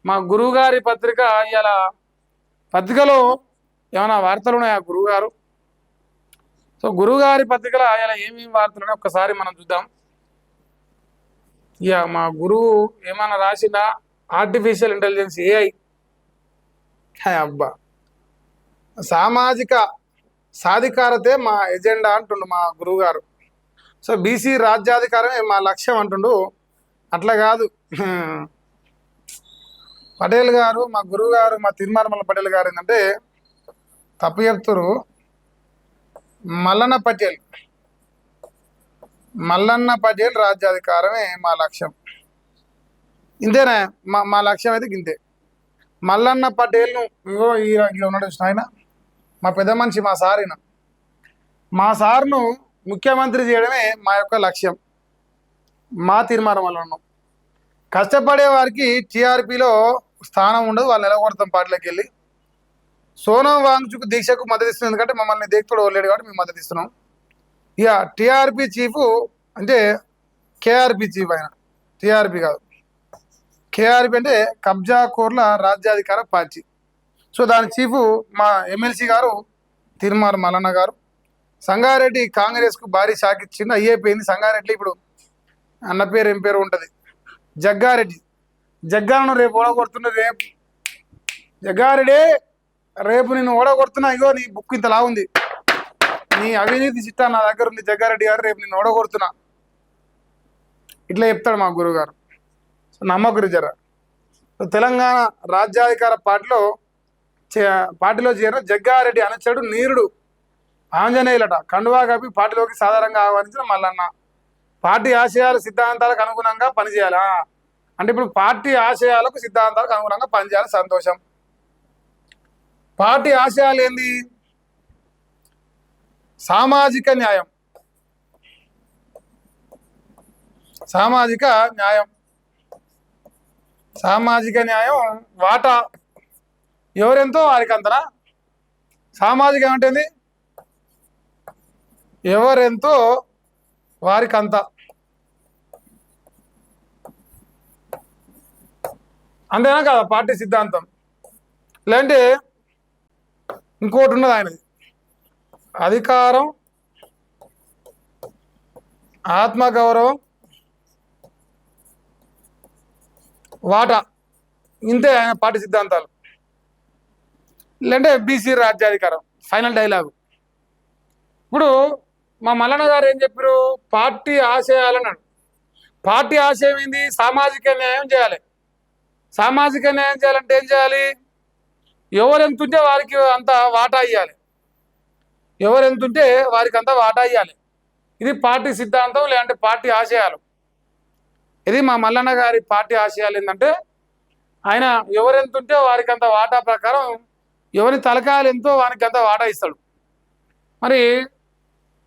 మా గురువు గారి పత్రిక ఇలా పత్రికలో ఏమైనా వార్తలు ఉన్నాయా గురువు గారు? సో గురువు గారి పత్రికలో ఇలా ఏమేమి వార్తలు ఉన్నాయో ఒక్కసారి మనం చూద్దాం. ఇక మా గురువు ఏమైనా రాసిందా? Artificial intelligence AI. అబ్బా, సామాజిక సాధికారతే మా ఎజెండా అంటుండు మా గురువు గారు. సో బీసీ రాజ్యాధికారమే మా లక్ష్యం అంటుండు. అట్లా కాదు, పటేల్ గారు మా గురువు గారు మా తిరుమల పటేల్ గారు ఏంటంటే తప్పు చెప్తారు. మల్లన్న పటేల్ రాజ్యాధికారమే మా లక్ష్యం. ఇంతేనా? మా లక్ష్యం అయితే ఇంతే. మల్లన్న పటేల్ను ఇగో ఇలా ఉన్నాడు ఆయన, మా పెద్ద మనిషి, మా సారిన మా సార్ను ముఖ్యమంత్రి చేయడమే మా యొక్క లక్ష్యం. మా తీర్మానం కష్టపడే వారికి టీఆర్పీలో స్థానం ఉండదు, వాళ్ళు నిలబడతాం పార్టీలోకి వెళ్ళి. సోనం వాంగ్చుక్ దీక్షకు మద్దతు ఇస్తున్నాం, ఎందుకంటే మమ్మల్ని దేక్తుడు వదిలేడు కాబట్టి మేము మద్దతు ఇస్తున్నాం. ఇక టీఆర్పీ చీఫ్ అంటే కేఆర్పీ చీఫ్, ఆయన టీఆర్పీ కాదు, కేఆర్పీ అంటే కబ్జా కోర్ల రాజ్యాధికార పార్టీ. సో దాని చీఫ్ మా ఎమ్మెల్సీ గారు తిరుమల మల్లన్న గారు. సంగారెడ్డి కాంగ్రెస్కు భారీ షాక్ ఇచ్చింది, అయ్యేపోయింది. సంగారెడ్డి ఇప్పుడు అన్న పేరు ఏం పేరు ఉంటుంది, జగ్గారెడ్డి. జగ్గాలను రేపు ఓడగొడుతున్నా, జగ్గారెడ్డి రేపు నేను ఓడగొడుతున్నా. ఇగో నీ బుక్ ఇంతలా ఉంది, నీ అవినీతి చిట్టా నా దగ్గర ఉంది జగ్గారెడ్డి గారు, రేపు నేను ఓడగొడుతున్నా. ఇట్లా చెప్తాడు మా గురువు గారు. సో నమ్మకరు జర. తెలంగాణ రాజ్యాధికార పార్టీలో చేరిన జగ్గారెడ్డి అనుచరుడు నీరుడు ఆంజనేయులట కండువా కప్పి పార్టీలోకి సాధారణంగా ఆహ్వానించిన మల్లన్న. పార్టీ ఆశయాలు సిద్ధాంతాలకు అనుగుణంగా పనిచేయాలి. అంటే ఇప్పుడు పార్టీ ఆశయాలకు సిద్ధాంతాలకు అనుగుణంగా పనిచేయాలి. సంతోషం. పార్టీ ఆశయాలు ఏంది? సామాజిక న్యాయం, సామాజిక న్యాయం, సామాజిక న్యాయం, వాటా ఎవరెంతో వారికి అంతనా. సామాజికం అంటే ఎవరెంతో వారికి అంత. అంతేనా కదా పార్టీ సిద్ధాంతం? లేదంటే ఇంకోటి ఉన్నది ఆయనది, అధికారం, ఆత్మగౌరవం, వాటా. ఇంతే ఆయన పార్టీ సిద్ధాంతాలు. లేదంటే బీసీ రాజ్యాధికారం ఫైనల్ డైలాగు. ఇప్పుడు మా మల్లన్న గారు ఏం చెప్పారు? పార్టీ ఆశయాలన్నాడు. పార్టీ ఆశయం ఏంది? సామాజిక న్యాయం చేయాలి. సామాజిక న్యాయం చేయాలంటే ఏం చేయాలి? ఎవరెంతుంటే వారికి అంత వాటా ఇవ్వాలి, ఎవరెంతుంటే వారికి అంత వాటా ఇవ్వాలి. ఇది పార్టీ సిద్ధాంతం, లేదంటే పార్టీ ఆశయాలు. ఇది మా మల్లన్న గారి పార్టీ ఆశయాలు. ఏంటంటే ఆయన ఎవరెంతుంటే వారికి అంత వాటా ప్రకారం, ఎవరి తలకాయలు ఎంతో వారికి అంత వాటా ఇస్తాడు. మరి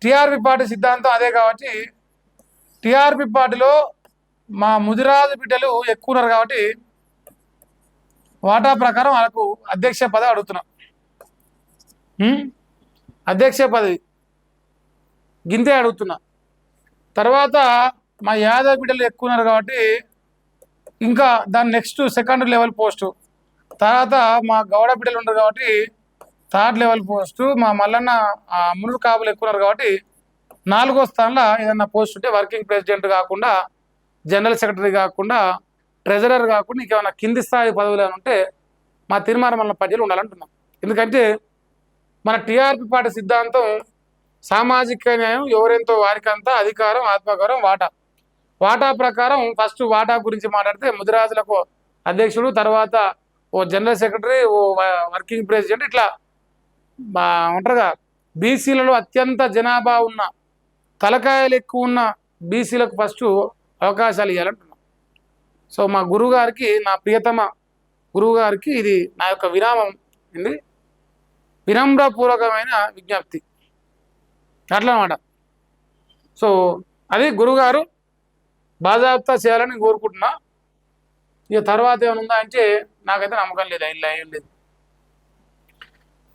టీఆర్పీ పార్టీ సిద్ధాంతం అదే కాబట్టి టీఆర్పీ పార్టీలో మా ముదిరాజు బిడ్డలు ఎక్కువ ఉన్నారు కాబట్టి వాటా ప్రకారం వాళ్ళకు అధ్యక్ష పదవి అడుగుతున్నాం. అధ్యక్ష పదవి గింతే అడుగుతున్నా. తర్వాత మా యాదవ్ బిడ్డలు ఎక్కువ ఉన్నారు కాబట్టి ఇంకా దాని నెక్స్ట్ సెకండ్ లెవెల్ పోస్టు. తర్వాత మా గౌడ బిడ్డలు ఉన్నారు కాబట్టి థర్డ్ లెవెల్ పోస్టు. మా మల్లన్న మునుడు కాపులు ఎక్కువ ఉన్నారు కాబట్టి 4వ స్థానంలో ఏదన్నా పోస్ట్ ఉంటే వర్కింగ్ ప్రెసిడెంట్ కాకుండా, జనరల్ సెక్రటరీ కాకుండా, ట్రెజరర్ కాకుండా ఇంకేమైనా కింది స్థాయి పదవులు ఉంటే మా తిరుమల మల్లన్న పార్టీలు ఉండాలంటున్నాం. ఎందుకంటే మన టీఆర్పీ పార్టీ సిద్ధాంతం సామాజిక న్యాయం, ఎవరెంతో వారికంతా, అధికారం, ఆత్మగౌరవం, వాటా. వాటా ప్రకారం ఫస్ట్ వాటా గురించి మాట్లాడితే ముదిరాజులకు అధ్యక్షుడు, తర్వాత ఓ జనరల్ సెక్రటరీ, ఓ వర్కింగ్ ప్రెసిడెంట్, ఇట్లా ఉంటారుగా. బీసీలలో అత్యంత జనాభా ఉన్న, తలకాయలు ఎక్కువ ఉన్న బీసీలకు ఫస్ట్ అవకాశాలు ఇవ్వాలంటున్నాం. సో మా గురువు గారికి, నా ప్రియతమ గురువు గారికి ఇది నా యొక్క విరామం, ఇది వినమ్రపూర్వకమైన విజ్ఞప్తి అట్లా అన్నమాట. సో అది గురువుగారు బాజాబ్తా చేయాలని కోరుకుంటున్నా. ఇక తర్వాత ఏమైనా అంటే నాకైతే నమ్మకం లేదు, ఇలా ఏం లేదు.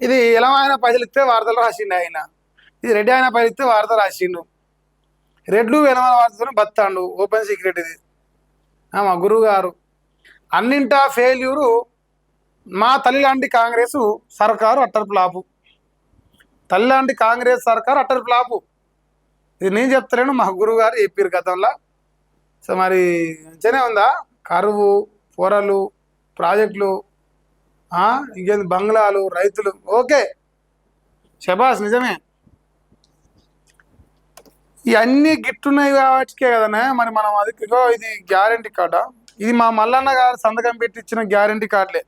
ఇది ఎలా ఆయన పైసలు ఇస్తే వార్తలు రాసిండు ఆయన, ఇది రెడ్డి ఆయన పైసలు ఇస్తే వార్త రాసిండు. రెడ్లు వెనమ వార్తతో బతాండు, ఓపెన్ సీక్రెట్ ఇది. మా గురువు గారు అన్నింటా ఫెయిల్యూరు మా తల్లిలాంటి కాంగ్రెస్ సర్కారు అట్టర్ ఫ్లాపు. తల్లిలాంటి కాంగ్రెస్ సర్కారు అట్టర్ ఫ్లాపు. ఇది నేను చెప్తలేను, మా గురువు గారు చెప్పారు గతంలో. సో మరి మంచిగానే ఉందా? కరువు, పొరలు, ప్రాజెక్టులు, ఇంకేంది బంగ్లాలు, రైతులు, ఓకే శబాస్, నిజమే. ఇవన్నీ గిట్టున్నాయి కాబట్టికే కదనే మరి మనం అది ఇది గ్యారంటీ కార్డా? ఇది మా మల్లన్న గారు సంతకం పెట్టి ఇచ్చిన గ్యారంటీ కార్డులే.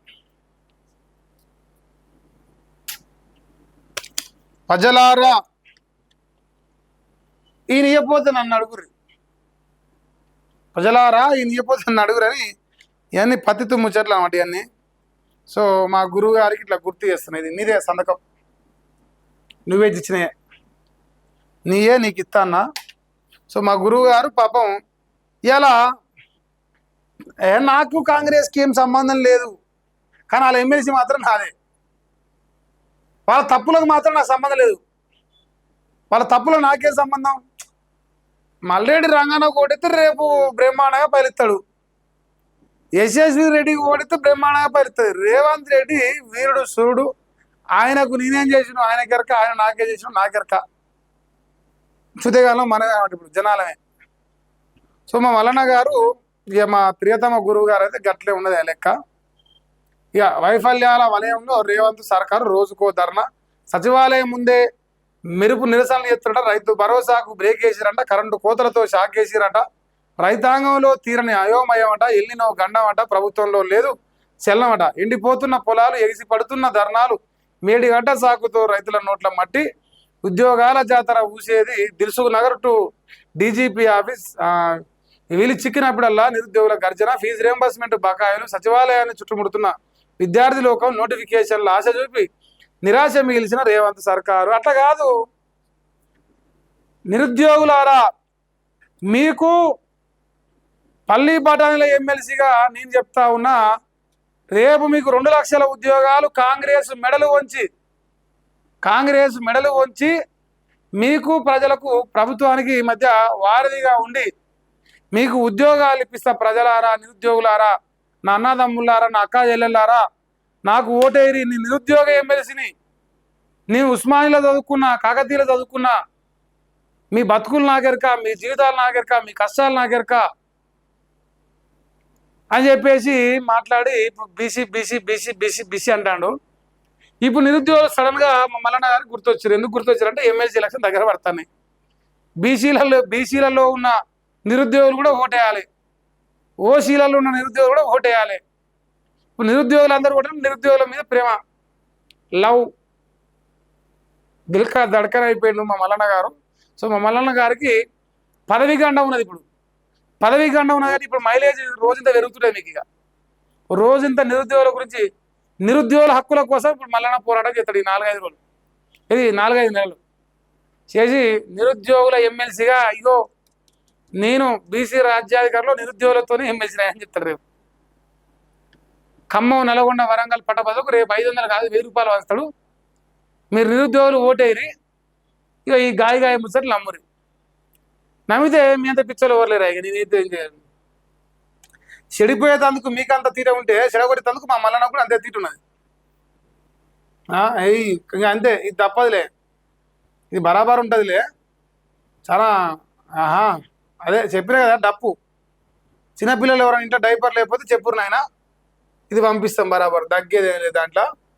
ప్రజలారా ఈయన ఇవ్వపోతే నన్ను అడుగురు, ప్రజలారా ఈయన ఇవ్వపోతే నన్ను అడుగురని ఇవన్నీ పత్తితో ముచ్చట్లు అన్నమాట ఇవన్నీ. సో మా గురువు గారికి ఇట్లా గుర్తు చేస్తున్నాయి. ఇది నీదే సంతకం, నువ్వే ఇచ్చినాయే, నీయే, నీకు ఇస్తా అన్నా. సో మా గురువు గారు పాపం ఇలా నాకు కాంగ్రెస్కి ఏం సంబంధం లేదు, కానీ వాళ్ళ ఎమ్మెల్సీ మాత్రం నాదే. వాళ్ళ తప్పులకు మాత్రం నాకు సంబంధం లేదు. వాళ్ళ తప్పులకు నాకేం సంబంధం? మల్రెడ్డి రంగన్న ఓడితే రేపు బ్రహ్మాండంగా పలిస్తాడు, యశస్వి రెడ్డి ఓడితే బ్రహ్మాండంగా పలుతుంది. రేవంత్ రెడ్డి వీరుడు సూర్యుడు, ఆయనకు నేనేం చేసిన ఆయనకెరక, ఆయన నాకేం చేసిన నాకెరక. చుతేగాలం మనమే ఇప్పుడు జనాలమే. సో మా మల్లన్న గారు ఇక మా ప్రియతమ గురువు గారు అయితే గట్లే ఉన్నది ఆ లెక్క. ఇక వైఫల్యాల వలయంలో రేవంత్ సర్కారు రోజుకో ధర్నా, సచివాలయం ముందే మెరుపు నిరసనలు చేస్తున్నట, రైతు భరోసాకు బ్రేక్ వేసిరంట, కరెంటు కోతలతో షాక్ వేసిరట, రైతాంగంలో తీరని అయోమయం అట, ఎల్లినో గండం అట, ప్రభుత్వంలో లేదు చెల్లమట, ఎండిపోతున్న పొలాలు, ఎగిసి పడుతున్న ధర్నాలు, మేడిగడ్డ సాకుతో రైతుల నోట్ల మట్టి, ఉద్యోగాల జాతర ఊసేది Dilsukhnagar to DGP office, వీళ్ళు చిక్కినప్పుడల్లా నిరుద్యోగుల గర్జన, ఫీజు రియంబర్స్మెంట్ బకాయిలు, సచివాలయాన్ని చుట్టుముడుతున్న విద్యార్థి లోకం, నోటిఫికేషన్లు ఆశ చూపి నిరాశ మిగిల్చిన రేవంత్ సర్కారు. అట్లా కాదు నిరుద్యోగులారా, మీకు పల్లి పటాణిల ఎమ్మెల్సీగా నేను చెప్తా ఉన్నా, రేపు మీకు 2 లక్షల ఉద్యోగాలు కాంగ్రెస్ మెడలు వంచి మీకు ప్రజలకు ప్రభుత్వానికి మధ్య వారధిగా ఉండి మీకు ఉద్యోగాలు ఇప్పిస్తా. ప్రజలారా, నిరుద్యోగులారా, నా అన్నదమ్ములారా, నా అక్క చెల్లెళ్ళారా, నాకు ఓటేరి నీ నిరుద్యోగ ఎమ్మెల్సీని. నేను ఉస్మానియాలో చదువుకున్నా, కాకతీయలో చదువుకున్నా, మీ బతుకులు నాకెరక, మీ జీవితాలు నాకెరక, మీ కష్టాలు నాకెరక అని చెప్పేసి మాట్లాడి BC BC BC BC BC అంటాడు. ఇప్పుడు నిరుద్యోగులు సడన్గా మల్లన్న గారికి గుర్తొచ్చారు. ఎందుకు గుర్తొచ్చారంటే ఎమ్మెల్సీ ఎలక్షన్ దగ్గర పడుతున్నాయి. బీసీలలో ఉన్న నిరుద్యోగులు కూడా ఓటేయాలి, ఓసీలలో ఉన్న నిరుద్యోగులు కూడా ఓటేయాలి. ఇప్పుడు నిరుద్యోగులు అందరూ కూడా నిరుద్యోగుల మీద ప్రేమ, లవ్, దిల్కా దడకన అయిపోయిండు మా మల్లన్న గారు. సో మా మల్లన్న గారికి పదవి గండం ఉన్నది. ఇప్పుడు పదవి గండం ఉన్నది కానీ ఇప్పుడు మైలేజ్ రోజంతా పెరుగుతుంటుంది. మీకు ఇక రోజంతా నిరుద్యోగుల గురించి, నిరుద్యోగుల హక్కుల కోసం ఇప్పుడు మల్లన్న పోరాటం చేస్తాడు. ఈ 4-5 రోజులు, ఇది 4-5 నెలలు చేసి నిరుద్యోగుల ఎమ్మెల్సీగా, ఇగో నేను బీసీ రాజ్యాధికారులు నిరుద్యోగులతోనే ఎమ్మెల్సీ అని చెప్తారు. రేపు ఖమ్మం, నల్గొండ, వరంగల్ పట్టభద్రులకు రేపు 500 కాదు 1000 రూపాయలు వస్తాడు. మీరు నిరుద్యోగులు ఓటేరి, ఇక ఈ గాయ ముచ్చట్లు నమ్మురి. నమ్మితే మీ అంత పిచ్చలు ఎవరులేరా? ఇక నేనైతే ఏం చేయాలి? చెడిపోయేందుకు మీకు అంత తీట ఉంటే చెడగొట్టేందుకు మా మల్లన్న కూడా అంతే తీట ఉన్నది. అంతే, ఇది తప్పదులే, ఇది బరాబర్ ఉంటుందిలే. చాలా అదే చెప్పినా కదా, డప్పు. చిన్నపిల్లలు ఎవరైనా ఇంట్లో డైపర్ లేకపోతే చెప్పురు నాయన, ఇది పంపిస్తాం బరాబర్, దగ్గేదే లేదు దాంట్లో.